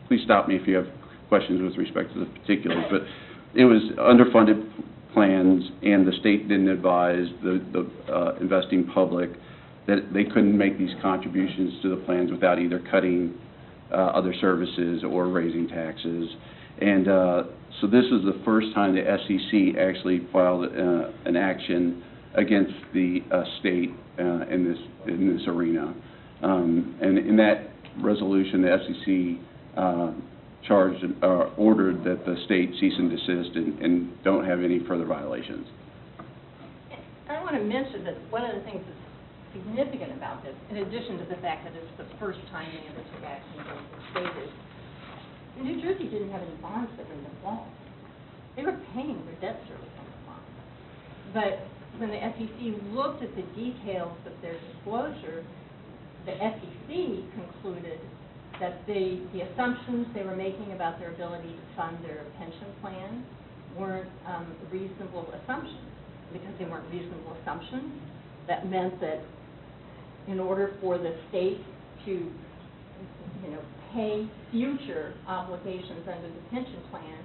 please stop me if you have questions with respect to the particulars, but it was underfunded plans, and the state didn't advise the investing public that they couldn't make these contributions to the plans without either cutting other services or raising taxes. And so this is the first time the SEC actually filed an action against the state in this arena. And in that resolution, the SEC charged ordered that the state cease and desist and don't have any further violations. I want to mention that one of the things that's significant about this, in addition to the fact that it's the first time they ever took action against the state, is New Jersey didn't have any bonds that were in default. They were paying their debt service on the bonds. But when the SEC looked at the details of their disclosure, the SEC concluded that the assumptions they were making about their ability to fund their pension plan weren't reasonable assumptions. Because they weren't reasonable assumptions, that meant that in order for the state to, pay future obligations under the pension plan,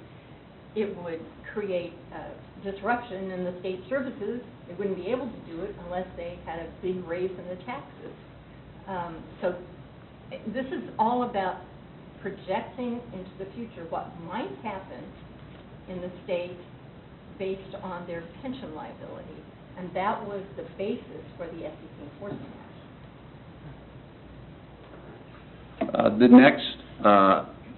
it would create disruption in the state services. They wouldn't be able to do it unless they had a big raise in the taxes. So this is all about projecting into the future what might happen in the state based on their pension liability. And that was the basis for the SEC enforcement action. The next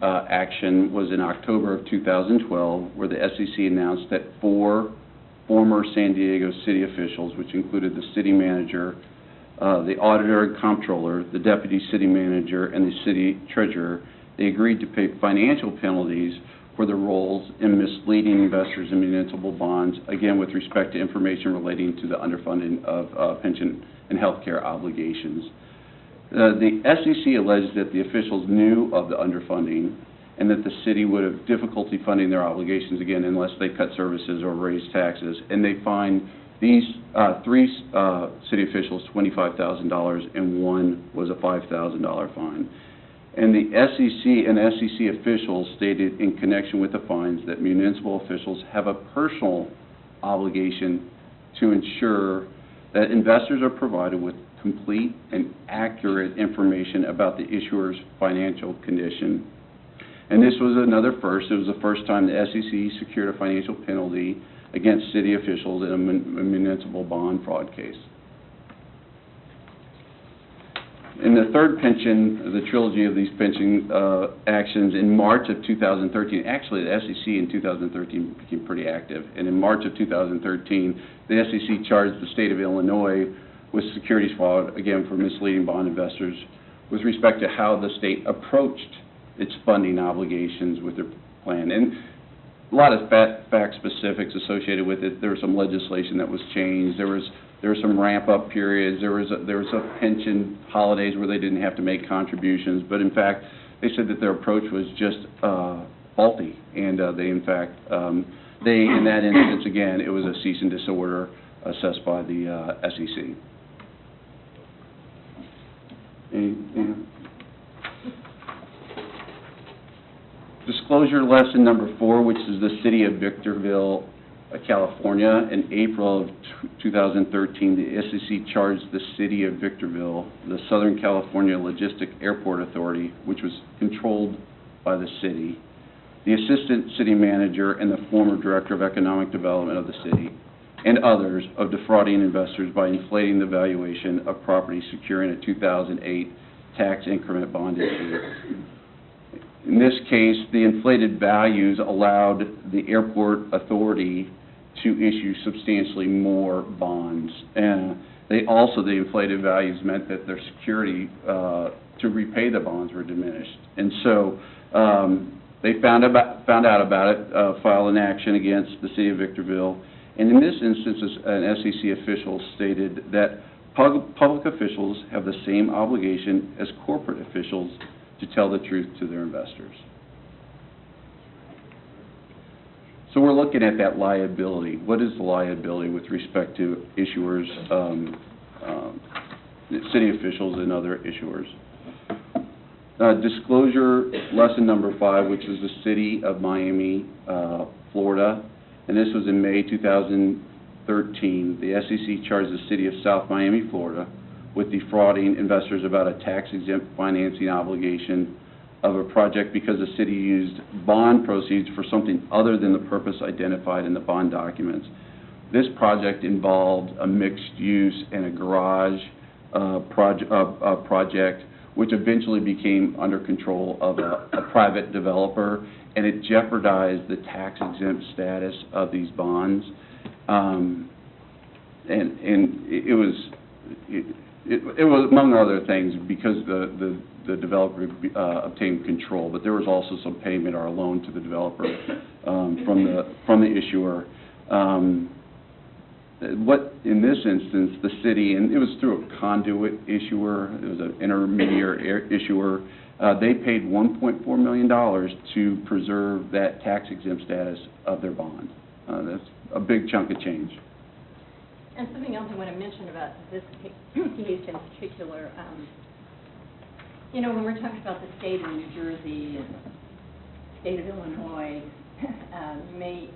action was in October of 2012, where the SEC announced that 4 former San Diego city officials, which included the city manager, the auditor and comptroller, the deputy city manager, and the city treasurer, they agreed to pay financial penalties for their roles in misleading investors in municipal bonds, again with respect to information relating to the underfunding of pension and health care obligations. The SEC alleged that the officials knew of the underfunding and that the city would have difficulty funding their obligations again unless they cut services or raised taxes. And they fined these 3 city officials $25,000 and 1 was a $5,000 fine. And the SEC and SEC officials stated in connection with the fines that municipal officials have a personal obligation to ensure that investors are provided with complete and accurate information about the issuer's financial condition. And this was another first. It was the first time the SEC secured a financial penalty against city officials in a municipal bond fraud case. In the third pension, the trilogy of these pension actions, in March of 2013, actually the SEC in 2013 became pretty active, and in March of 2013, the SEC charged the state of Illinois with securities fraud, again for misleading bond investors, with respect to how the state approached its funding obligations with their plan. And a lot of fact specifics associated with it. There was some legislation that was changed. There were some ramp-up periods. There was a pension holidays where they didn't have to make contributions. But in fact, they said that their approach was just faulty. And they, in fact, in that instance, again, it was a cease and desist order assessed by the SEC. Disclosure lesson number 4, which is the city of Victorville, California. In April of 2013, the SEC charged the city of Victorville, the Southern California Logistic Airport Authority, which was controlled by the city, the assistant city manager, and the former director of economic development of the city, and others, of defrauding investors by inflating the valuation of property securing a 2008 tax increment bond issue. In this case, the inflated values allowed the airport authority to issue substantially more bonds. And the inflated values meant that their security to repay the bonds were diminished. And so they found out about it, filed an action against the city of Victorville. And in this instance, an SEC official stated that public officials have the same obligation as corporate officials to tell the truth to their investors. So we're looking at that liability. What is the liability with respect to issuers, city officials, and other issuers? Disclosure lesson number 5, which is the City of Miami, Florida, and this was in May 2013. The SEC charged the City of South Miami, Florida, with defrauding investors about a tax-exempt financing obligation of a project because the city used bond proceeds for something other than the purpose identified in the bond documents. This project involved a mixed use and a garage project, which eventually became under control of a private developer, and it jeopardized the tax-exempt status of these bonds. And it was among other things because the developer obtained control, but there was also some payment or a loan to the developer from the issuer. What, in this instance, the city, and it was through a conduit issuer, it was an intermediary issuer, they paid $1.4 million to preserve that tax-exempt status of their bond. That's a big chunk of change. And something else I want to mention about this case in particular, you know, when we're talking about the state of New Jersey and the state of Illinois, you may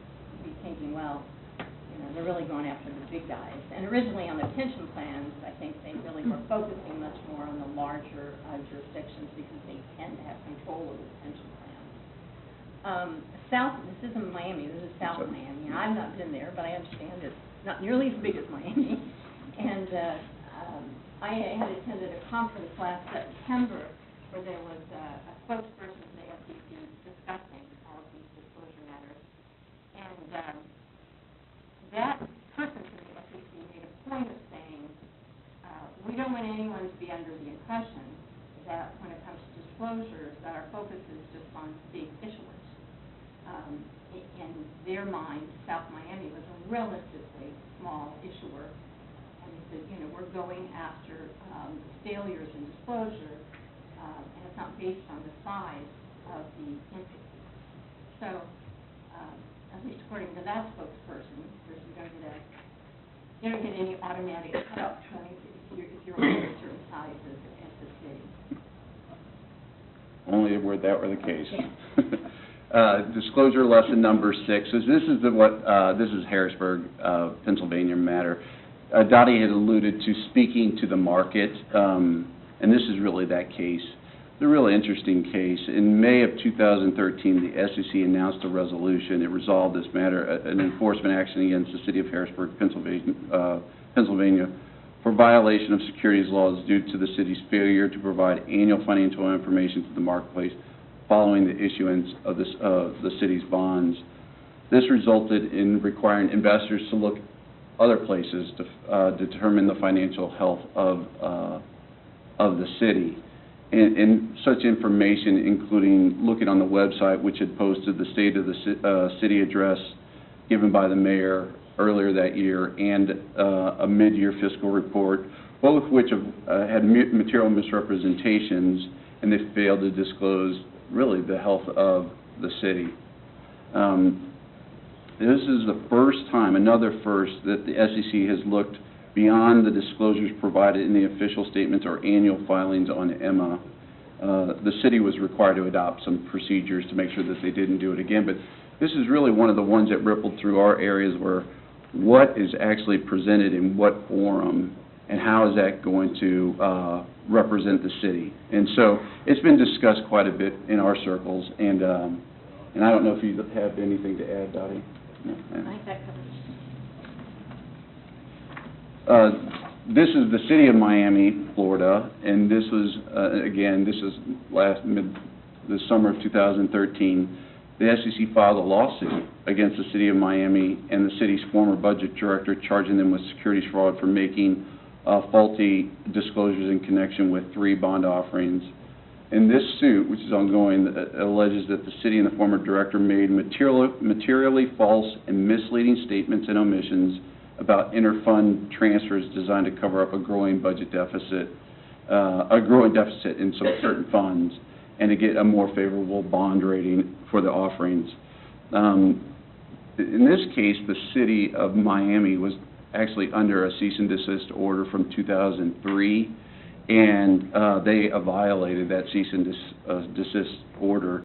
be thinking, well, you know, they're really going after the big guys. And originally on the pension plans, I think they really were focusing much more on the larger jurisdictions because they tend to have control over the pension plans. This isn't Miami, this is South Miami. And I've not been there, but I understand it's not nearly as big as Miami. And I had attended a conference last September where there was a spokesperson from the SEC discussing all of these disclosure matters. And that person from the SEC made a point of saying, we don't want anyone to be under the impression that when it comes to disclosures, that our focus is just on big issuers. In their mind, South Miami was a relatively small issuer, and he said, you know, we're going after failures in disclosure, and it's not based on the size of the entity. So, at least according to that spokesperson, you don't get any automatic cutoff points if you're over a certain size as the city. Only were that were the case. Disclosure lesson number 6 is this is Harrisburg, Pennsylvania matter. Dottie had alluded to speaking to the market, and this is really that case. The really interesting case. In May of 2013, the SEC announced a resolution. It resolved this matter, an enforcement action against the city of Harrisburg, Pennsylvania, for violation of securities laws due to the city's failure to provide annual financial information to the marketplace following the issuance of the city's bonds. This resulted in requiring investors to look other places to determine the financial health of the city. And such information, including looking on the website, which had posted the state of the city address given by the mayor earlier that year, and a mid-year fiscal report, both of which had material misrepresentations, and they failed to disclose really the health of the city. This is the first time, another first, that the SEC has looked beyond the disclosures provided in the official statements or annual filings on EMMA. The city was required to adopt some procedures to make sure that they didn't do it again, but this is really one of the ones that rippled through our areas where what is actually presented in what forum and how is that going to represent the city. And so it's been discussed quite a bit in our circles, and I don't know if you have anything to add, Dottie. No? I think that covers. This is the city of Miami, Florida, and this was, again, this is the summer of 2013. The SEC filed a lawsuit against the city of Miami and the city's former budget director, charging them with securities fraud for making faulty disclosures in connection with 3 bond offerings. In this suit, which is ongoing, alleges that the city and the former director made materially false and misleading statements and omissions about inter-fund transfers designed to cover up a growing budget deficit, in some certain funds, and to get a more favorable bond rating for the offerings. In this case, the city of Miami was actually under a cease and desist order from 2003, and they violated that cease and desist order.